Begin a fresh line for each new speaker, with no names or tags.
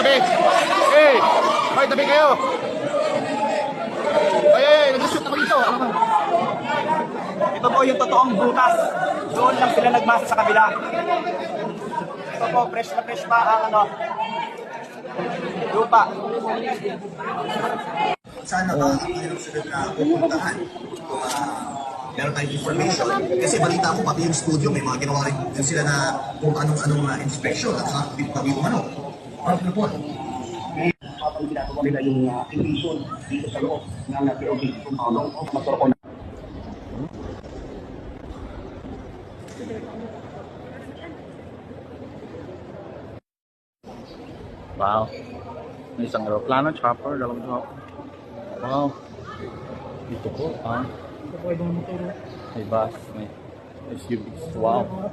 Tabi. Hey! Hoy, tabi kayo! Ay, nag-shoot ako dito. Ano ba?
Ito po yung totoong butas. Doon lang sila nagmasa sa kabila. Ito po, fresh na fresh pa ang lupa.
Sana ba ang sunod na pupuntahan kung meron tayong information. Kasi balita ko pati yung studio may mga ginawa rin din sila na kung anong inspection at saka pati umano. Parang po.
Habang ginagawa nila yung invasion dito sa loob ng POB kung paano magkaroon.
Wow. May isang aeroplano, chopper, dalawang chopper. Wow. Dito po, May bus, may SUVs. Wow.